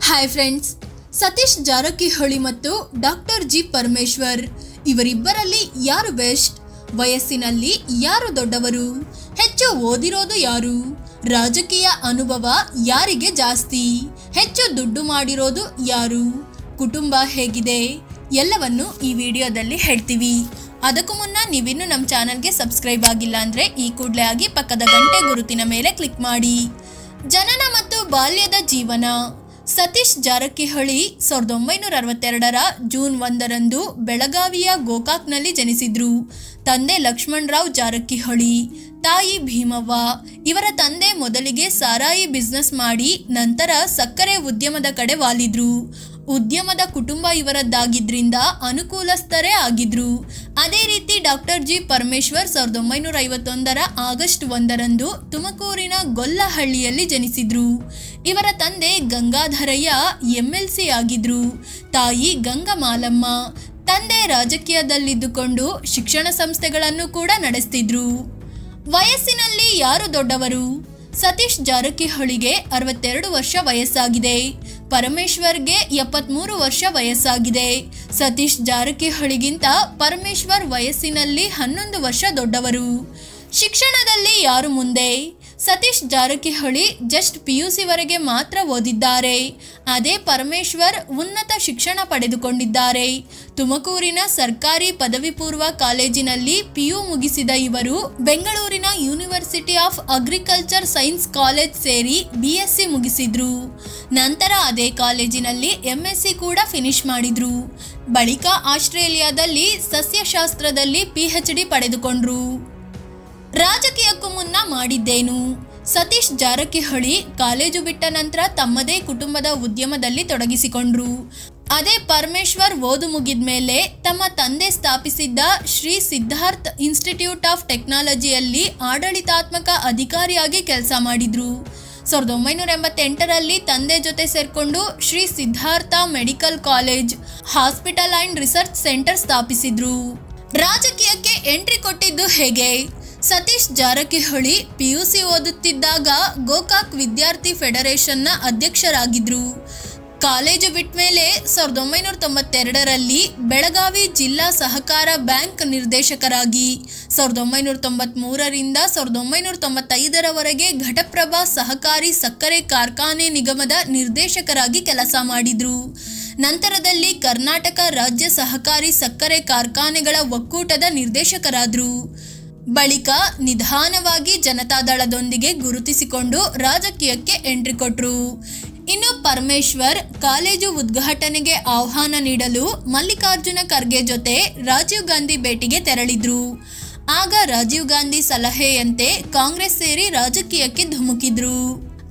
Hi friends, Satish Jarkiholi ಮತ್ತು doctor G Parameshwar ಇವರಿಬ್ಬರಲ್ಲಿ ಯಾರು best? ವಯಸ್ಸಿನಲ್ಲಿ ಯಾರು ದೊಡ್ಡವರು? ಹೆಚ್ಚು ಓದಿರೋದು ಯಾರು? ರಾಜಕೀಯ ಅನುಭವ ಯಾರಿಗೆ ಜಾಸ್ತಿ? ಹೆಚ್ಚು ದುಡ್ಡು ಮಾಡಿರೋದು ಯಾರು? ಕುಟುಂಬ ಹೇಗಿದೆ? ಎಲ್ಲವನ್ನು ಈ ವಿಡಿಯೋದಲ್ಲಿ ಹೇಳ್ತೀವಿ. ಅದಕ್ಕೂ ಮುನ್ನ ನೀವಿನ್ನೂ ನಮ್ಮ ಚಾನಲ್ಗೆ ಸಬ್ಸ್ಕ್ರೈಬ್ ಆಗಿಲ್ಲ ಅಂದರೆ ಈ ಕೂಡಲೇ ಆಗಿ ಪಕ್ಕದ ಗಂಟೆ ಗುರುತಿನ ಮೇಲೆ ಕ್ಲಿಕ್ ಮಾಡಿ. ಜನನ ಮತ್ತು ಬಾಲ್ಯದ ಜೀವನ. ಸತೀಶ್ ಜಾರಕಿಹೊಳಿ 1962ರ ಜೂನ್ 1ರಂದು ಬೆಳಗಾವಿಯ ಗೋಕಾಕ್ನಲ್ಲಿ ಜನಿಸಿದ್ರು. ತಂದೆ ಲಕ್ಷ್ಮಣರಾವ್ ಜಾರಕಿಹೊಳಿ, ತಾಯಿ ಭೀಮವ್ವ. ಇವರ ತಂದೆ ಮೊದಲಿಗೆ ಸಾರಾಯಿ ಬಿಸ್ನೆಸ್ ಮಾಡಿ ನಂತರ ಸಕ್ಕರೆ ಉದ್ಯಮದ ಕಡೆ ವಾಲಿದ್ರು. ಉದ್ಯಮದ ಕುಟುಂಬ ಇವರದ್ದಾಗಿದ್ರಿಂದ ಅನುಕೂಲಸ್ಥರೇ ಆಗಿದ್ರು. ಅದೇ ರೀತಿ ಡಾಕ್ಟರ್ ಜಿ ಪರಮೇಶ್ವರ್ 1951ರ ಆಗಸ್ಟ್ 1ರಂದು ತುಮಕೂರಿನ ಗೊಲ್ಲಹಳ್ಳಿಯಲ್ಲಿ ಜನಿಸಿದ್ರು. ಇವರ ತಂದೆ ಗಂಗಾಧರಯ್ಯ MLC ಆಗಿದ್ರು. ತಾಯಿ ಗಂಗಮಾಲಮ್ಮ. ತಂದೆ ರಾಜಕೀಯದಲ್ಲಿದ್ದುಕೊಂಡು ಶಿಕ್ಷಣ ಸಂಸ್ಥೆಗಳನ್ನು ಕೂಡ ನಡೆಸ್ತಿದ್ರು. ವಯಸ್ಸಿನಲ್ಲಿ ಯಾರು ದೊಡ್ಡವರು? ಸತೀಶ್ ಜಾರಕಿಹೊಳಿಗೆ 62 ವರ್ಷ ವಯಸ್ಸಾಗಿದೆ. ಪರಮೇಶ್ವರ್ಗೆ 73 ವರ್ಷ ವಯಸ್ಸಾಗಿದೆ. ಸತೀಶ್ ಜಾರಕಿಹೊಳಿಗಿಂತ ಪರಮೇಶ್ವರ್ ವಯಸ್ಸಿನಲ್ಲಿ 11 ವರ್ಷ ದೊಡ್ಡವರು. ಶಿಕ್ಷಣದಲ್ಲಿ ಯಾರು ಮುಂದೆ? ಸತೀಶ್ ಜಾರಕಿಹೊಳಿ ಜಸ್ಟ್ PUC ವರೆಗೆ ಮಾತ್ರ ಓದಿದ್ದಾರೆ. ಅದೇ ಪರಮೇಶ್ವರ್ ಉನ್ನತ ಶಿಕ್ಷಣ ಪಡೆದುಕೊಂಡಿದ್ದಾರೆ. ತುಮಕೂರಿನ ಸರ್ಕಾರಿ ಪದವಿ ಪೂರ್ವ ಕಾಲೇಜಿನಲ್ಲಿ PU ಮುಗಿಸಿದ ಇವರು ಬೆಂಗಳೂರಿನ university of agriculture science college ಸೇರಿ BSc ಮುಗಿಸಿದ್ರು. ನಂತರ ಅದೇ ಕಾಲೇಜಿನಲ್ಲಿ MSc ಕೂಡ ಫಿನಿಶ್ ಮಾಡಿದ್ರು. ಬಳಿಕ ಆಸ್ಟ್ರೇಲಿಯಾದಲ್ಲಿ ಸಸ್ಯಶಾಸ್ತ್ರದಲ್ಲಿ PhD ಪಡೆದುಕೊಂಡ್ರು. ರಾಜಕೀಯಕ್ಕೂ ಮುನ್ನ ಮಾಡಿದ್ದೇನು? ಸತೀಶ್ ಜಾರಕಿಹೊಳಿ ಕಾಲೇಜು ಬಿಟ್ಟ ನಂತರ ತಮ್ಮದೇ ಕುಟುಂಬದ ಉದ್ಯಮದಲ್ಲಿ ತೊಡಗಿಸಿಕೊಂಡ್ರು. ಅದೇ ಪರಮೇಶ್ವರ್ ಓದು ಮುಗಿದ ಮೇಲೆ ತಮ್ಮ ತಂದೆ ಸ್ಥಾಪಿಸಿದ್ದ ಶ್ರೀ ಸಿದ್ಧಾರ್ಥ ಇನ್ಸ್ಟಿಟ್ಯೂಟ್ ಆಫ್ ಟೆಕ್ನಾಲಜಿಯಲ್ಲಿ ಆಡಳಿತಾತ್ಮಕ ಅಧಿಕಾರಿಯಾಗಿ ಕೆಲಸ ಮಾಡಿದ್ರು. 1988ರಲ್ಲಿ ತಂದೆ ಜೊತೆ ಸೇರ್ಕೊಂಡು Shri Siddhartha medical college, hospital and research centre ಸ್ಥಾಪಿಸಿದ್ರು. ರಾಜಕೀಯಕ್ಕೆ ಎಂಟ್ರಿ ಕೊಟ್ಟಿದ್ದು ಹೇಗೆ? ಸತೀಶ್ ಜಾರಕಿಹೊಳಿ PUC ಓದುತ್ತಿದ್ದಾಗ ಗೋಕಾಕ್ ವಿದ್ಯಾರ್ಥಿ ಫೆಡರೇಷನ್ನ ಅಧ್ಯಕ್ಷರಾಗಿದ್ರು. ಕಾಲೇಜು ಬಿಟ್ಟ ಮೇಲೆ 1992ರಲ್ಲಿ ಬೆಳಗಾವಿ ಜಿಲ್ಲಾ ಸಹಕಾರ ಬ್ಯಾಂಕ್ ನಿರ್ದೇಶಕರಾಗಿ, 1993ರಿಂದ 1995ರವರೆಗೆ ಘಟಪ್ರಭಾ ಸಹಕಾರಿ ಸಕ್ಕರೆ ಕಾರ್ಖಾನೆ ನಿಗಮದ ನಿರ್ದೇಶಕರಾಗಿ ಕೆಲಸ ಮಾಡಿದ್ರು. ನಂತರದಲ್ಲಿ ಕರ್ನಾಟಕ ರಾಜ್ಯ ಸಹಕಾರಿ ಸಕ್ಕರೆ ಕಾರ್ಖಾನೆಗಳ ಒಕ್ಕೂಟದ ನಿರ್ದೇಶಕರಾದರು. ಬಳಿಕ ನಿಧಾನವಾಗಿ ಜನತಾದಳದೊಂದಿಗೆ ಗುರುತಿಸಿಕೊಂಡು ರಾಜಕೀಯಕ್ಕೆ ಎಂಟ್ರಿ ಕೊಟ್ರು. ಇನ್ನು ಪರಮೇಶ್ವರ್ ಕಾಲೇಜು ಉದ್ಘಾಟನೆಗೆ ಆಹ್ವಾನ ನೀಡಲು ಮಲ್ಲಿಕಾರ್ಜುನ ಖರ್ಗೆ ಜೊತೆ ರಾಜೀವ್ ಗಾಂಧಿ ಭೇಟಿಗೆ ತೆರಳಿದ್ರು. ಆಗ ರಾಜೀವ್ ಗಾಂಧಿ ಸಲಹೆಯಂತೆ ಕಾಂಗ್ರೆಸ್ ಸೇರಿ ರಾಜಕೀಯಕ್ಕೆ ಧುಮುಕಿದ್ರು.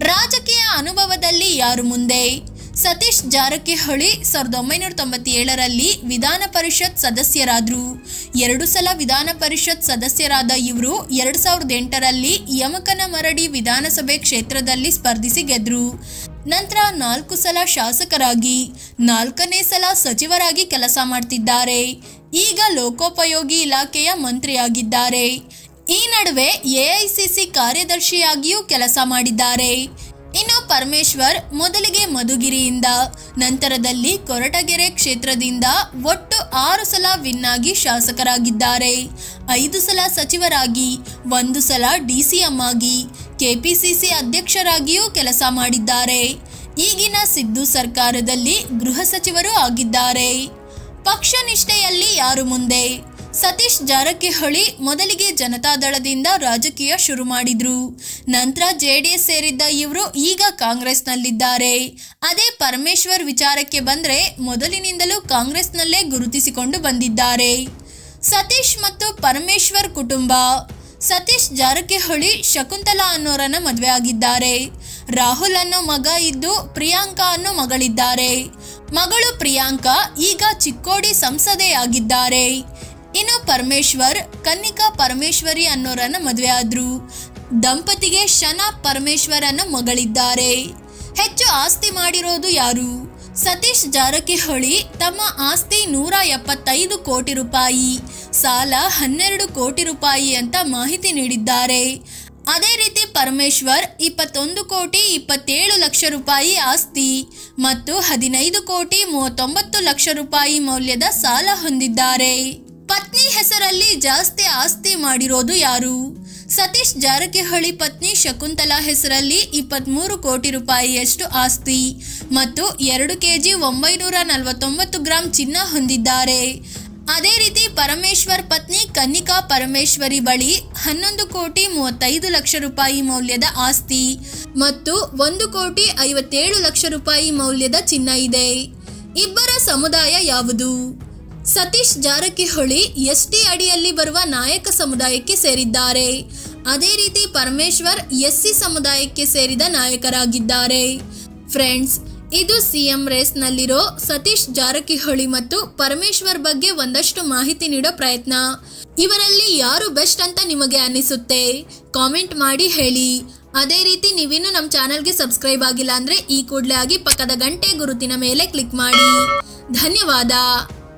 ರಾಜಕೀಯ ಅನುಭವದಲ್ಲಿ ಯಾರು ಮುಂದೆ? ಸತೀಶ್ ಜಾರಕಿಹೊಳಿ 1997ರಲ್ಲಿ ವಿಧಾನ ಪರಿಷತ್ ಸದಸ್ಯರಾದರು. 2 ಸಲ ವಿಧಾನ ಪರಿಷತ್ ಸದಸ್ಯರಾದ ಇವರು 2008ರಲ್ಲಿ ಯಮಕನಮರಡಿ ವಿಧಾನಸಭೆ ಕ್ಷೇತ್ರದಲ್ಲಿ ಸ್ಪರ್ಧಿಸಿ ಗೆದ್ರು. ನಂತರ 4 ಸಲ ಶಾಸಕರಾಗಿ, 4ನೇ ಸಲ ಸಚಿವರಾಗಿ ಕೆಲಸ ಮಾಡ್ತಿದ್ದಾರೆ. ಈಗ ಲೋಕೋಪಯೋಗಿ ಇಲಾಖೆಯ ಮಂತ್ರಿಯಾಗಿದ್ದಾರೆ. ಈ ನಡುವೆ AICC ಕಾರ್ಯದರ್ಶಿಯಾಗಿಯೂ ಕೆಲಸ ಮಾಡಿದ್ದಾರೆ. ಇನ್ನು ಪರಮೇಶ್ವರ್ ಮೊದಲಿಗೆ ಮಧುಗಿರಿಯಿಂದ, ನಂತರದಲ್ಲಿ ಕೊರಟಗೆರೆ ಕ್ಷೇತ್ರದಿಂದ ಒಟ್ಟು 6 ಸಲ ವಿನ್ ಆಗಿ ಶಾಸಕರಾಗಿದ್ದಾರೆ. 5 ಸಲ ಸಚಿವರಾಗಿ, 1 ಸಲ DCM ಆಗಿ, KPCC ಅಧ್ಯಕ್ಷರಾಗಿಯೂ ಕೆಲಸ ಮಾಡಿದ್ದಾರೆ. ಈಗಿನ ಸಿದ್ದು ಸರ್ಕಾರದಲ್ಲಿ ಗೃಹ ಸಚಿವರು ಆಗಿದ್ದಾರೆ. ಪಕ್ಷ ನಿಷ್ಠೆಯಲ್ಲಿ ಯಾರು ಮುಂದೆ? ಸತೀಶ್ ಜಾರಕಿಹೊಳಿ ಮೊದಲಿಗೆ ಜನತಾದಳದಿಂದ ರಾಜಕೀಯ ಶುರು ಮಾಡಿದ್ರು. ನಂತರ JDS ಸೇರಿದ್ದ ಇವರು ಈಗ ಕಾಂಗ್ರೆಸ್ನಲ್ಲಿದ್ದಾರೆ. ಅದೇ ಪರಮೇಶ್ವರ್ ವಿಚಾರಕ್ಕೆ ಬಂದರೆ ಮೊದಲಿನಿಂದಲೂ ಕಾಂಗ್ರೆಸ್ನಲ್ಲೇ ಗುರುತಿಸಿಕೊಂಡು ಬಂದಿದ್ದಾರೆ. ಸತೀಶ್ ಮತ್ತು ಪರಮೇಶ್ವರ್ ಕುಟುಂಬ. ಸತೀಶ್ ಜಾರಕಿಹೊಳಿ ಶಕುಂತಲಾ ಅನ್ನೋರನ್ನ ಮದುವೆ ಆಗಿದ್ದಾರೆ. ರಾಹುಲ್ ಅನ್ನೋ ಮಗ ಇದ್ದು ಪ್ರಿಯಾಂಕಾ ಅನ್ನೋ ಮಗಳಿದ್ದಾರೆ. ಮಗಳು ಪ್ರಿಯಾಂಕಾ ಈಗ ಚಿಕ್ಕೋಡಿ ಸಂಸದೆಯಾಗಿದ್ದಾರೆ. ಇನ್ನು ಪರಮೇಶ್ವರ್ ಕನ್ನಿಕಾ ಪರಮೇಶ್ವರಿ ಅನ್ನೋರನ್ನ ಮದುವೆ ಆದ್ರು. ದಂಪತಿಗೆ ಶನಾ ಪರಮೇಶ್ವರ್ ಅನ್ನೋ ಮಗಳಿದ್ದಾರೆ. ಹೆಚ್ಚು ಆಸ್ತಿ ಮಾಡಿರೋದು ಯಾರು? ಸತೀಶ್ ಜಾರಕಿಹೊಳಿ ತಮ್ಮ ಆಸ್ತಿ 175 ಕೋಟಿ ರೂಪಾಯಿ, ಸಾಲ 12 ಕೋಟಿ ರೂಪಾಯಿ ಅಂತ ಮಾಹಿತಿ ನೀಡಿದ್ದಾರೆ. ಅದೇ ರೀತಿ ಪರಮೇಶ್ವರ್ 21 ಕೋಟಿ 27 ಲಕ್ಷ ರೂಪಾಯಿ ಆಸ್ತಿ, ಮತ್ತು 15,39,00,000 ರೂಪಾಯಿ ಮೌಲ್ಯದ ಸಾಲ ಹೊಂದಿದ್ದಾರೆ. ಪತ್ನಿ ಹೆಸರಲ್ಲಿ ಜಾಸ್ತಿ ಆಸ್ತಿ ಮಾಡಿರೋದು ಯಾರು? ಸತೀಶ್ ಜಾರಕಿಹೊಳಿ ಪತ್ನಿ ಶಕುಂತಲಾ ಹೆಸರಲ್ಲಿ 23 ಕೋಟಿ ರೂಪಾಯಿಯಷ್ಟು ಆಸ್ತಿ ಮತ್ತು 2 kg 949 ಗ್ರಾಂ ಚಿನ್ನ ಹೊಂದಿದ್ದಾರೆ. ಅದೇ ರೀತಿ ಪರಮೇಶ್ವರ್ ಪತ್ನಿ ಕನ್ನಿಕಾ ಪರಮೇಶ್ವರಿ ಬಳಿ 11,35,00,000 ರೂಪಾಯಿ ಮೌಲ್ಯದ ಆಸ್ತಿ ಮತ್ತು 1,57,00,000 ರೂಪಾಯಿ ಮೌಲ್ಯದ ಚಿನ್ನ ಇದೆ. ಇಬ್ಬರ ಸಮುದಾಯ ಯಾವುದು? ಸತೀಶ್ ಜಾರಕಿಹೊಳಿ ST ಅಡಿಯಲ್ಲಿ ಬರುವ ನಾಯಕ ಸಮುದಾಯಕ್ಕೆ ಸೇರಿದ್ದಾರೆ. ಅದೇ ರೀತಿ ಪರಮೇಶ್ವರ್ SC ಸಮುದಾಯಕ್ಕೆ ಸೇರಿದ ನಾಯಕರಾಗಿದ್ದಾರೆ. ಫ್ರೆಂಡ್ಸ್, ಇದು CM ರೇಸ್ನಲ್ಲಿರೋ ಸತೀಶ್ ಜಾರಕಿಹೊಳಿ ಮತ್ತು ಪರಮೇಶ್ವರ್ ಬಗ್ಗೆ ಒಂದಷ್ಟು ಮಾಹಿತಿ ನೀಡೋ ಪ್ರಯತ್ನ. ಇವರಲ್ಲಿ ಯಾರು ಬೆಸ್ಟ್ ಅಂತ ನಿಮಗೆ ಅನಿಸುತ್ತೆ? ಕಾಮೆಂಟ್ ಮಾಡಿ ಹೇಳಿ. ಅದೇ ರೀತಿ ನೀವಿನ್ನೂ ನಮ್ಮ ಚಾನಲ್ಗೆ ಸಬ್ಸ್ಕ್ರೈಬ್ ಆಗಿಲ್ಲ ಅಂದರೆ ಈ ಕೂಡಲೇ ಆಗಿ ಪಕ್ಕದ ಗಂಟೆ ಗುರುತಿನ ಮೇಲೆ ಕ್ಲಿಕ್ ಮಾಡಿ. ಧನ್ಯವಾದ.